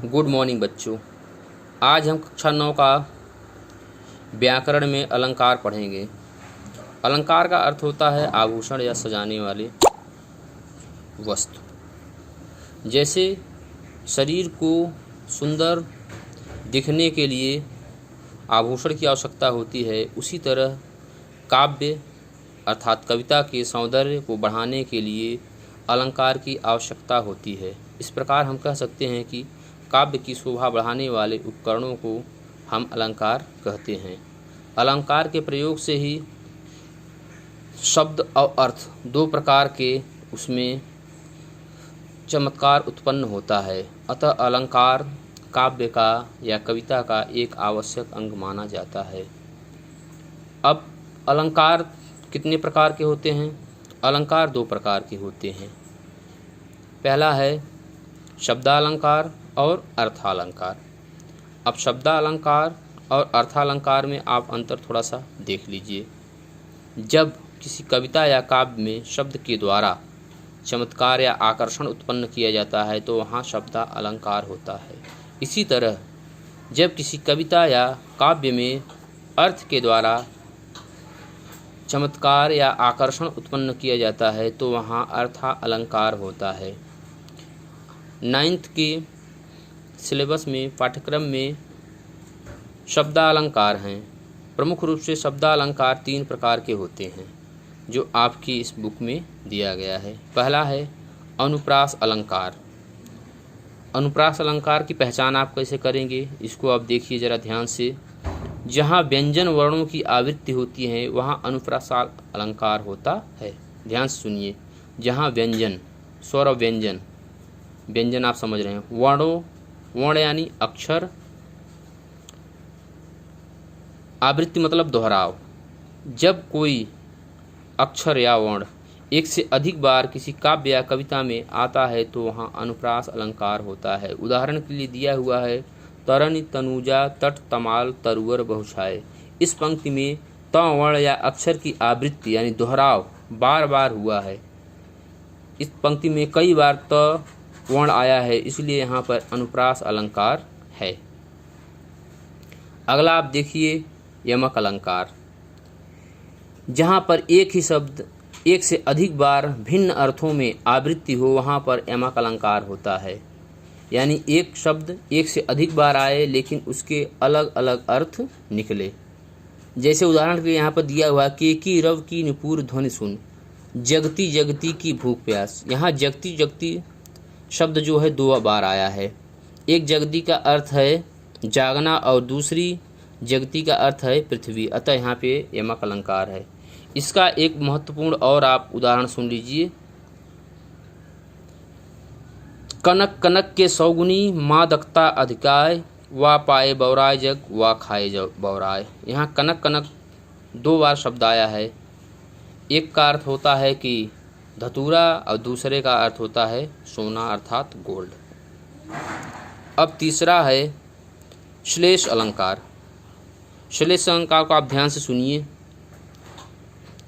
Good morning बच्चों। आज हम कक्षा 9 का व्याकरण में अलंकार पढ़ेंगे। अलंकार का अर्थ होता है आभूषण या सजाने वाले वस्तु। जैसे शरीर को सुंदर दिखने के लिए आभूषण की आवश्यकता होती है, उसी तरह काव्य अर्थात कविता के सौंदर्य को बढ़ाने के लिए अलंकार की आवश्यकता होती है। इस प्रकार हम कह सकते हैं कि काव्य की शोभा बढ़ाने वाले उपकरणों को हम अलंकार कहते हैं। अलंकार के प्रयोग से ही शब्द और अर्थ दो प्रकार के उसमें चमत्कार उत्पन्न होता है। अतः अलंकार काव्य का या कविता का एक आवश्यक अंग माना जाता है। अब अलंकार कितने प्रकार के होते हैं? अलंकार दो प्रकार के होते हैं। पहला है शब्दालंकार और अर्थालंकार। अब शब्दालंकार और अर्थालंकार में आप अंतर थोड़ा सा देख लीजिए। जब किसी कविता या काव्य में शब्द के द्वारा चमत्कार या आकर्षण उत्पन्न किया जाता है तो वहाँ शब्दालंकार होता है। इसी तरह जब किसी कविता या काव्य में अर्थ के द्वारा चमत्कार या आकर्षण उत्पन्न किया जाता है तो वहाँ अर्थालंकार होता है। 9th के सिलेबस में पाठ्यक्रम में शब्दालंकार हैं। प्रमुख रूप से शब्दालंकार 3 प्रकार के होते हैं जो आपकी इस बुक में दिया गया है। पहला है अनुप्रास अलंकार। अनुप्रास अलंकार की पहचान आप कैसे करेंगे, इसको आप देखिए ज़रा ध्यान से। जहाँ व्यंजन वर्णों की आवृत्ति होती है वहाँ अनुप्रास अलंकार होता है। ध्यान से सुनिए। जहाँ व्यंजन, स्वर और व्यंजन, व्यंजन आप समझ रहे हैं, वर्णों, वर्ण यानी अक्षर, आवृत्ति मतलब दोहराव। जब कोई अक्षर या वर्ण एक से अधिक बार किसी काव्य या कविता में आता है तो वहाँ अनुप्रास अलंकार होता है। उदाहरण के लिए दिया हुआ है तरनि तनुजा तट तमाल तरुवर बहुछाए। इस पंक्ति में त वर्ण या अक्षर की आवृत्ति यानी दोहराव बार बार हुआ है। इस पंक्ति में कई बार त वर्ण आया है, इसलिए यहाँ पर अनुप्रास अलंकार है। अगला आप देखिए यमक अलंकार। जहाँ पर एक ही शब्द एक से अधिक बार भिन्न अर्थों में आवृत्ति हो वहाँ पर यमक अलंकार होता है। यानी एक शब्द एक से अधिक बार आए लेकिन उसके अलग अलग अर्थ निकले। जैसे उदाहरण के लिए यहाँ पर दिया हुआ की रव की निपुर ध्वनि सुन, जगती जगती की भूख प्यास। यहाँ जगती जगती शब्द जो है 2 बार आया है। एक जगती का अर्थ है जागना और दूसरी जगती का अर्थ है पृथ्वी। अतः यहाँ पे यमक अलंकार है। इसका एक महत्वपूर्ण और आप उदाहरण सुन लीजिए। कनक कनक के सौगुनी मादकता अधिकाय, वा पाए बौराय जग वा खाए बौराय। यहाँ कनक कनक 2 बार शब्द आया है। एक का अर्थ होता है कि धतूरा और दूसरे का अर्थ होता है सोना अर्थात गोल्ड। अब तीसरा है श्लेष अलंकार। श्लेष अलंकार को आप ध्यान से सुनिए।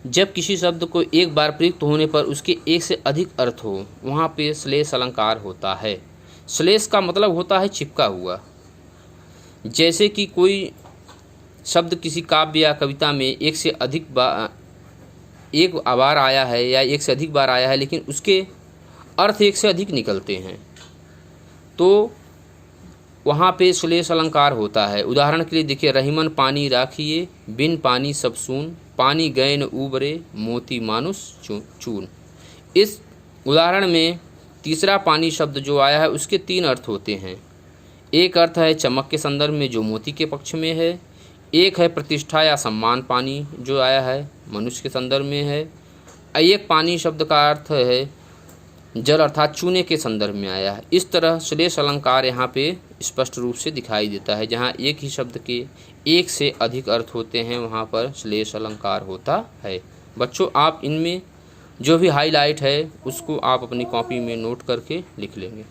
जब किसी शब्द को एक बार प्रयुक्त होने पर उसके एक से अधिक अर्थ हो वहाँ पे श्लेष अलंकार होता है। श्लेष का मतलब होता है चिपका हुआ। जैसे कि कोई शब्द किसी काव्य या कविता में एक बार आया है या एक से अधिक बार आया है लेकिन उसके अर्थ एक से अधिक निकलते हैं तो वहाँ पे श्लेष अलंकार होता है। उदाहरण के लिए देखिए, रहीमन पानी राखिए बिन पानी सब सून, पानी गए न उबरे मोती मानुष चून। इस उदाहरण में तीसरा पानी शब्द जो आया है उसके 3 अर्थ होते हैं। एक अर्थ है चमक के संदर्भ में जो मोती के पक्ष में है। एक है प्रतिष्ठा या सम्मान पानी जो आया है मनुष्य के संदर्भ में है। एक पानी शब्द का अर्थ है जल अर्थात चूने के संदर्भ में आया है। इस तरह श्लेष अलंकार यहाँ पे स्पष्ट रूप से दिखाई देता है। जहाँ एक ही शब्द के एक से अधिक अर्थ होते हैं वहाँ पर श्लेष अलंकार होता है। बच्चों, आप इनमें जो भी हाईलाइट है उसको आप अपनी कॉपी में नोट करके लिख लेंगे।